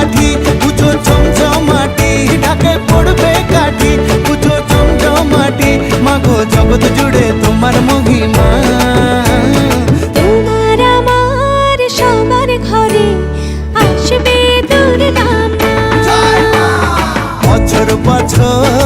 মাঘি পুজো জমজমাটি, ঢাকে পড়বে কাঠি পুজো জমজমাটি। মাগো জগৎ জুড়ে তোমার মহিমা, তোমার আমার সবার ঘরে আসবে দুর্গা মা। বছর বছর